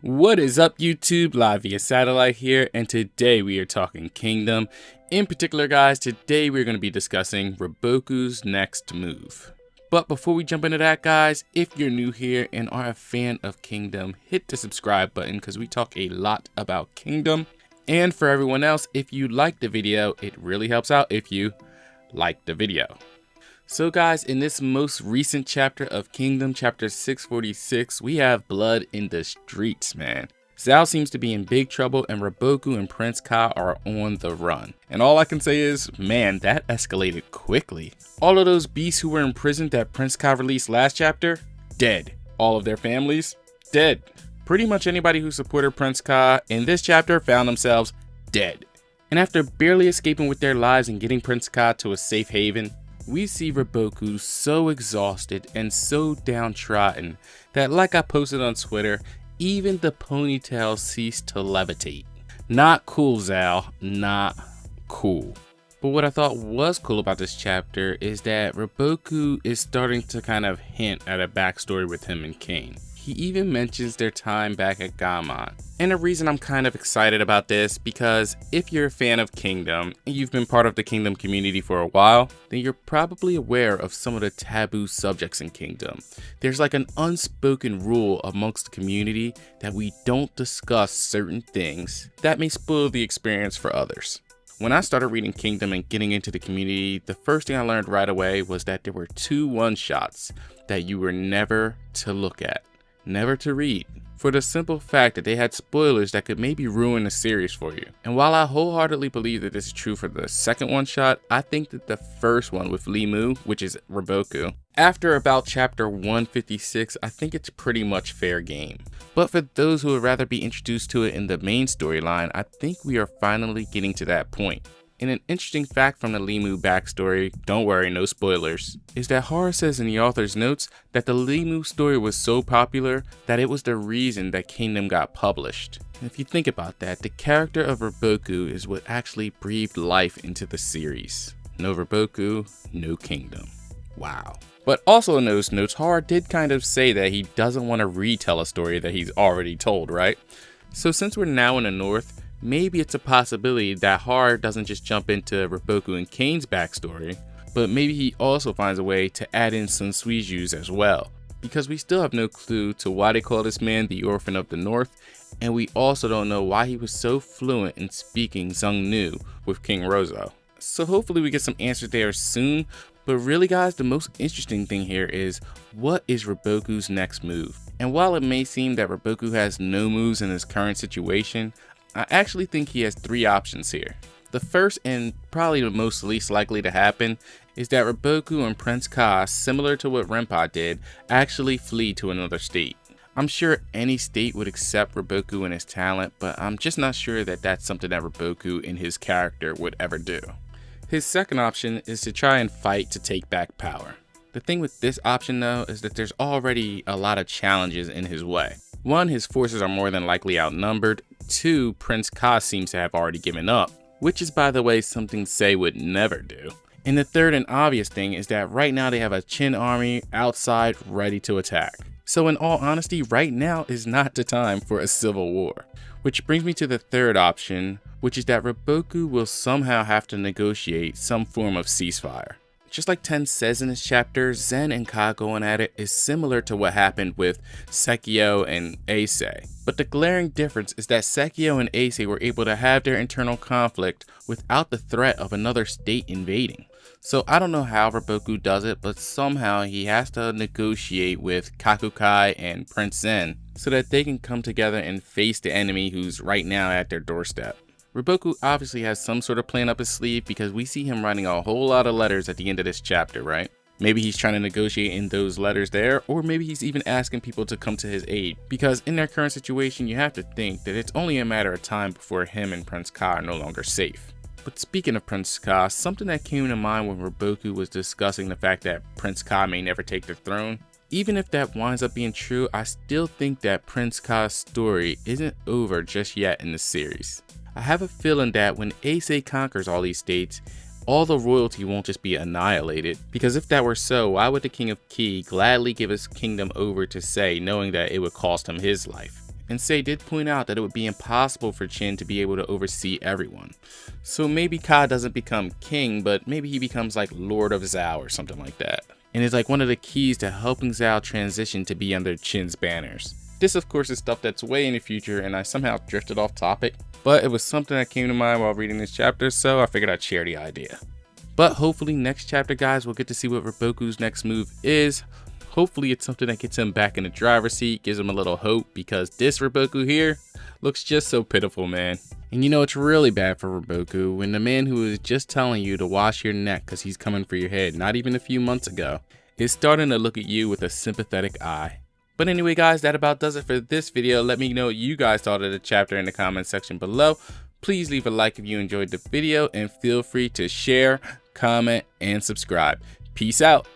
What is up, YouTube? Live via satellite here, and today we are talking Kingdom. In particular, guys, today we're going to be discussing Riboku'S next move. But before we jump into that, guys, if you're new here and are a fan of Kingdom, hit the subscribe button because we talk a lot about Kingdom. And for everyone else, if you like the video, it really helps out if you like the video. So guys, in this most recent chapter of Kingdom, chapter 646, we have blood in the streets, man. Zhao seems to be in big trouble and Riboku and Prince Ka are on the run. And all I can say is, man, that escalated quickly. All of those beasts who were in prison that Prince Ka released last chapter, dead. All of their families, dead. Pretty much anybody who supported Prince Ka in this chapter found themselves dead. And after barely escaping with their lives and getting Prince Ka to a safe haven, we see Riboku so exhausted and so downtrodden that, like I posted on Twitter, even the ponytail ceased to levitate. Not cool, Zhao, not cool. But what I thought was cool about this chapter is that Riboku is starting to kind of hint at a backstory with him and Kane. He even mentions their time back at Gammon. And the reason I'm kind of excited about this, because if you're a fan of Kingdom and you've been part of the Kingdom community for a while, then you're probably aware of some of the taboo subjects in Kingdom. There's like an unspoken rule amongst the community that we don't discuss certain things that may spoil the experience for others. When I started reading Kingdom and getting into the community, the first thing I learned right away was that there were two one-shots that you were never to look at. Never to read, for the simple fact that they had spoilers that could maybe ruin the series for you. And while I wholeheartedly believe that this is true for the second one shot, I think that the first one with Limu, which is Riboku, after about chapter 156, I think it's pretty much fair game. But for those who would rather be introduced to it in the main storyline, I think we are finally getting to that point. And an interesting fact from the Limu backstory, don't worry, no spoilers, is that Hara says in the author's notes that the Limu story was so popular that it was the reason that Kingdom got published. And if you think about that, the character of Riboku is what actually breathed life into the series. No Riboku, no Kingdom. Wow. But also in those notes, Hara did kind of say that he doesn't want to retell a story that he's already told, right? So since we're now in the North, maybe it's a possibility that Hara doesn't just jump into Riboku and Kane's backstory, but maybe he also finds a way to add in Sun Suiju's as well, because we still have no clue to why they call this man the Orphan of the North, and we also don't know why he was so fluent in speaking Zhongnu with King Rozo. So hopefully we get some answers there soon, but really guys, the most interesting thing here is, what is Riboku's next move? And while it may seem that Riboku has no moves in his current situation, I actually think he has three options here. The first, and probably the most least likely to happen, is that Riboku and Prince Ka, similar to what Renpa did, actually flee to another state. I'm sure any state would accept Riboku and his talent, but I'm just not sure that that's something that Riboku in his character would ever do. His second option is to try and fight to take back power. The thing with this option though is that there's already a lot of challenges in his way. One, his forces are more than likely outnumbered. Two, Prince Ka seems to have already given up, which is by the way something Sei would never do. And the third and obvious thing is that right now they have a Qin army outside ready to attack. So in all honesty, right now is not the time for a civil war. Which brings me to the third option, which is that Riboku will somehow have to negotiate some form of ceasefire. Just like Ten says in this chapter, Zen and Ka going at it is similar to what happened with Sekio and Eisei. But the glaring difference is that Sekio and Eisei were able to have their internal conflict without the threat of another state invading. So I don't know how Riboku does it, but somehow he has to negotiate with Kakukai and Prince Zen so that they can come together and face the enemy who's right now at their doorstep. Riboku obviously has some sort of plan up his sleeve because we see him writing a whole lot of letters at the end of this chapter, right? Maybe he's trying to negotiate in those letters there, or maybe he's even asking people to come to his aid, because in their current situation you have to think that it's only a matter of time before him and Prince Ka are no longer safe. But speaking of Prince Ka, something that came to mind when Riboku was discussing the fact that Prince Ka may never take the throne, even if that winds up being true, I still think that Prince Ka's story isn't over just yet in the series. I have a feeling that when Eisei conquers all these states, all the royalty won't just be annihilated, because if that were so, why would the King of Ki gladly give his kingdom over to Sei knowing that it would cost him his life? and Sei did point out that it would be impossible for Chin to be able to oversee everyone. So maybe Ka doesn't become king, but maybe he becomes like Lord of Zhao or something like that. And is like one of the keys to helping Zhao transition to be under Chin's banners. This of course is stuff that's way in the future and I somehow drifted off topic, but it was something that came to mind while reading this chapter, so I figured I'd share the idea. But hopefully next chapter, guys, we'll get to see what Riboku's next move is. Hopefully it's something that gets him back in the driver's seat, gives him a little hope, because this Riboku here looks just so pitiful, man. And you know it's really bad for Riboku when the man who was just telling you to wash your neck because he's coming for your head not even a few months ago is starting to look at you with a sympathetic eye. But anyway guys, that about does it for this video. Let me know what you guys thought of the chapter in the comment section below. Please leave a like if you enjoyed the video and feel free to share, comment, and subscribe. Peace out.